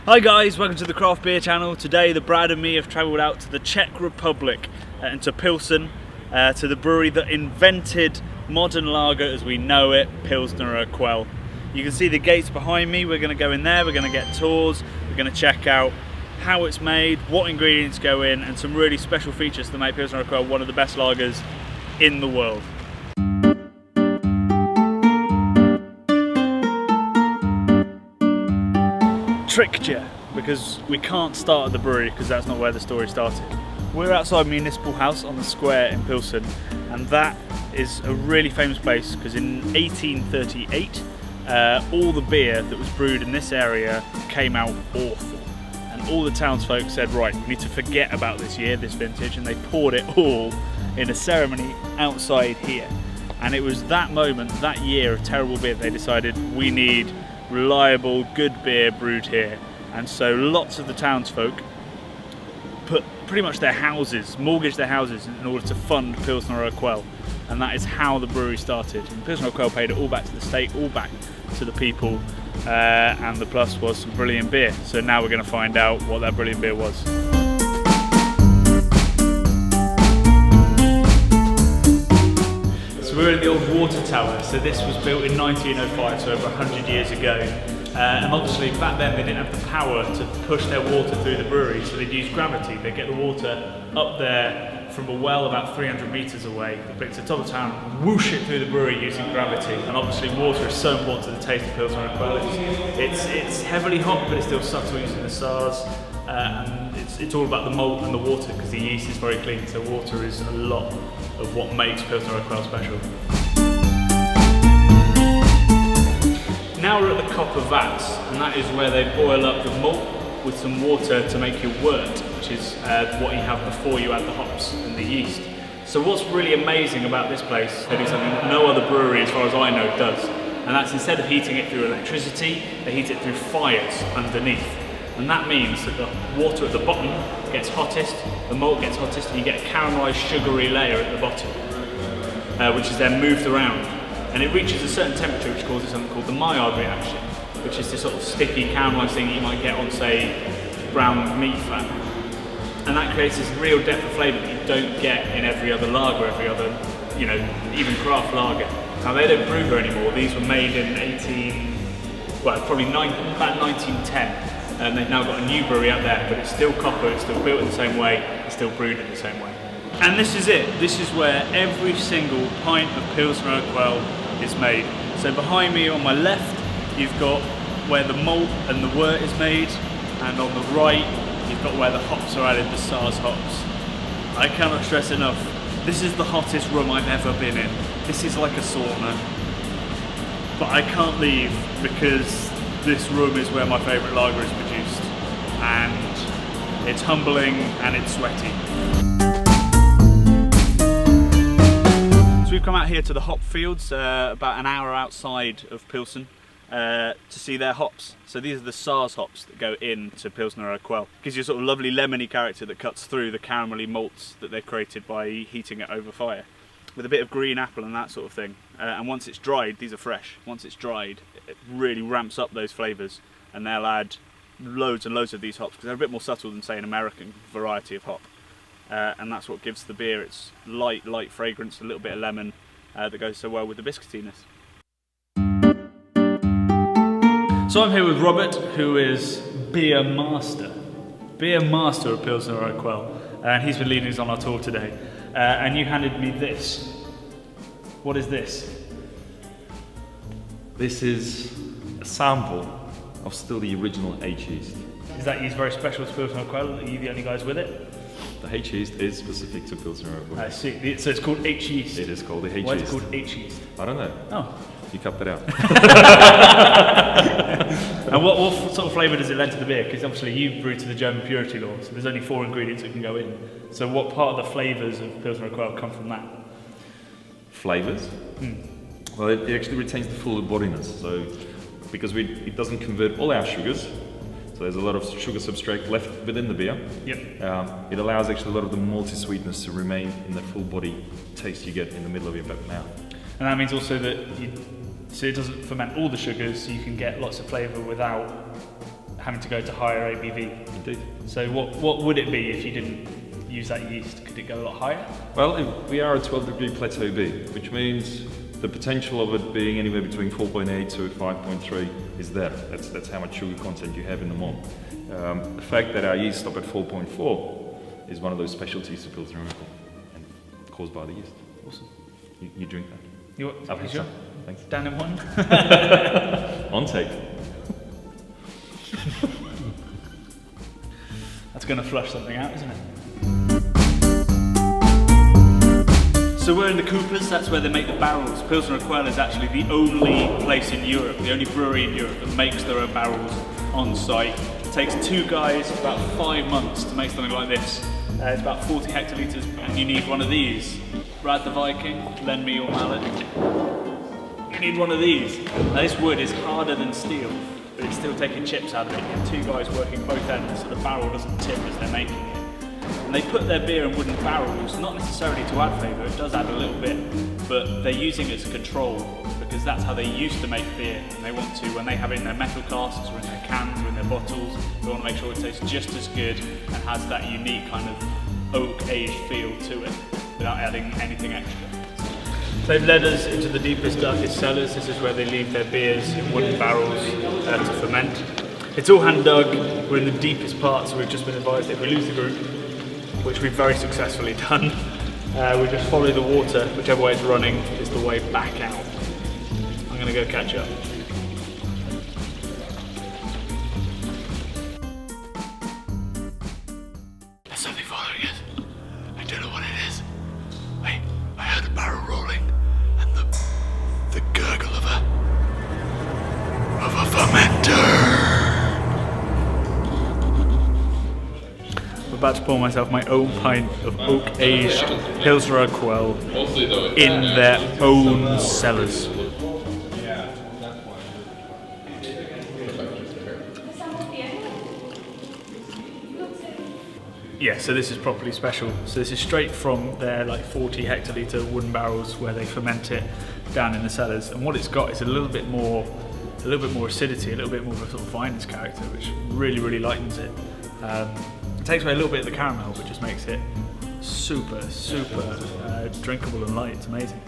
Hi guys, welcome to the Craft Beer channel. Today the Brad and me have travelled out to the Czech Republic and to Pilsen, to the brewery that invented modern lager as we know it, Pilsner Urquell. You can see the gates behind me. We're going to go in there, we're going to get tours, we're going to check out how it's made, what ingredients go in, and some really special features that make Pilsner Urquell one of the best lagers in the world. Tricked you, because we can't start at the brewery because that's not where the story started. We're outside Municipal House on the square in Pilsen, and that is a really famous place because in 1838 all the beer that was brewed in this area came out awful, and all the townsfolk said, right, we need to forget about this year, this vintage, and they poured it all in a ceremony outside here. And it was that moment, that year of terrible beer, they decided we need reliable, good beer brewed here. And so lots of the townsfolk put pretty much their houses, mortgaged their houses in order to fund Pilsner Urquell. And that is how the brewery started. And Pilsner Urquell paid it all back to the state, all back to the people, and the plus was some brilliant beer. So now we're going to find out what that brilliant beer was. So we're in the old water tower. So this was built in 1905, so over 100 years ago. And obviously back then they didn't have the power to push their water through the brewery, so they'd use gravity. They'd get the water up there from a well about 300 metres away, they'd bring it to the top of town, whoosh it through the brewery using gravity. And obviously water is so important to the taste of Pilsner Urquell. It's heavily hot, but it's still subtle using the SAAZ. And it's all about the malt and the water because the yeast is very clean, so water is a lot of what makes Pilsner Urquell special. Now we're at the copper vats, and that is where they boil up the malt with some water to make your wort, which is what you have before you add the hops and the yeast. So what's really amazing about this place, they do something no other brewery as far as I know does, and that's instead of heating it through electricity, they heat it through fires underneath. And that means that the water at the bottom gets hottest, the malt gets hottest, and you get a caramelised sugary layer at the bottom, which is then moved around. And it reaches a certain temperature which causes something called the Maillard reaction, which is this sort of sticky caramelised thing that you might get on, say, brown meat fat. And that creates this real depth of flavour that you don't get in every other lager, every other, even craft lager. Now they don't brew here anymore. These were made in about 1910. And they've now got a new brewery out there, but it's still copper, it's still built in the same way, it's still brewed in the same way. And this is it. This is where every single pint of Pilsner Urquell is made. So behind me on my left, you've got where the malt and the wort is made, and on the right, you've got where the hops are added, the SAAZ hops. I cannot stress enough, this is the hottest room I've ever been in. This is like a sauna. But I can't leave because this room is where my favourite lager is produced, and it's humbling and it's sweaty. So we've come out here to the hop fields, about an hour outside of Pilsen, to see their hops. So these are the SAAZ hops that go into Pilsner Urquell. Gives you a sort of lovely lemony character that cuts through the caramelly malts that they've created by heating it over fire, with a bit of green apple and that sort of thing. And once it's dried, these are fresh, once it's dried, it really ramps up those flavours, and they'll add loads and loads of these hops because they're a bit more subtle than, say, an American variety of hop. And that's what gives the beer its light fragrance, a little bit of lemon that goes so well with the biscuitiness. So I'm here with Robert, who is beer master of Pilsner Urquell, and he's been leading us on our tour today. And you handed me this. What is this? This is a sample of still the original H yeast. Is that yeast very special to Pilsner Urquell? Are you the only guys with it? The H yeast is specific to Pilsner Urquell. I see. So it's called H yeast. It is called the H yeast. Why is it called H yeast? I don't know. Oh. You cut that out. And what sort of flavour does it lend to the beer? Because obviously you brew to the German purity law, so there's only 4 ingredients that can go in. So what part of the flavours of Pilsner Urquell come from that? Flavours? Well, it actually retains the full bodiness. So because it doesn't convert all our sugars, so there's a lot of sugar substrate left within the beer. Yep. It allows actually a lot of the malty sweetness to remain in the full body taste you get in the middle of your mouth. And that means also that so it doesn't ferment all the sugars, so you can get lots of flavour without having to go to higher ABV. Indeed. So what would it be if you didn't use that yeast? Could it go a lot higher? Well, we are at 12 degree plateau B, which means the potential of it being anywhere between 4.8 to 5.3 is there. That's how much sugar content you have in the malt. The fact that our yeast stop at 4.4 is one of those specialties of Pilsner Urquell, and caused by the yeast. Awesome. You drink that? You sure? Thanks. Down in one? On tape. That's going to flush something out, isn't it? So we're in the Coopers, that's where they make the barrels. Pilsner Urquell is actually the only place in Europe, the only brewery in Europe that makes their own barrels on site. It takes 2 guys about 5 months to make something like this. It's about 40 hectolitres, and you need one of these. Brad the Viking, lend me your mallet. You need one of these. Now this wood is harder than steel, but it's still taking chips out of it. You have 2 guys working both ends so the barrel doesn't tip as they're making it. And they put their beer in wooden barrels, not necessarily to add flavour, it does add a little bit, but they're using it as control because that's how they used to make beer. And they want to, when they have it in their metal casks or in their cans or in their bottles, they want to make sure it tastes just as good and has that unique kind of oak-aged feel to it without adding anything extra. They've led us into the deepest, darkest cellars. This is where they leave their beers in wooden barrels to ferment. It's all hand dug. We're in the deepest part, so we've just been advised that if we lose the group, which we've very successfully done, we just follow the water, whichever way it's running is the way back out. I'm going to go catch up. There's something following us. I don't know what it is. I heard a barrel rolling and the gurgle of a fermenter. I'm about to pour myself my own pint of oak-aged Pilsner Urquell in their own cellars. Yeah, so this is properly special. So this is straight from their 40 hectolitre wooden barrels where they ferment it down in the cellars. And what it's got is a little bit more acidity, a little bit more of a sort of vinous character, which really, really lightens it. It takes away a little bit of the caramel, but just makes it super, super drinkable and light. It's amazing.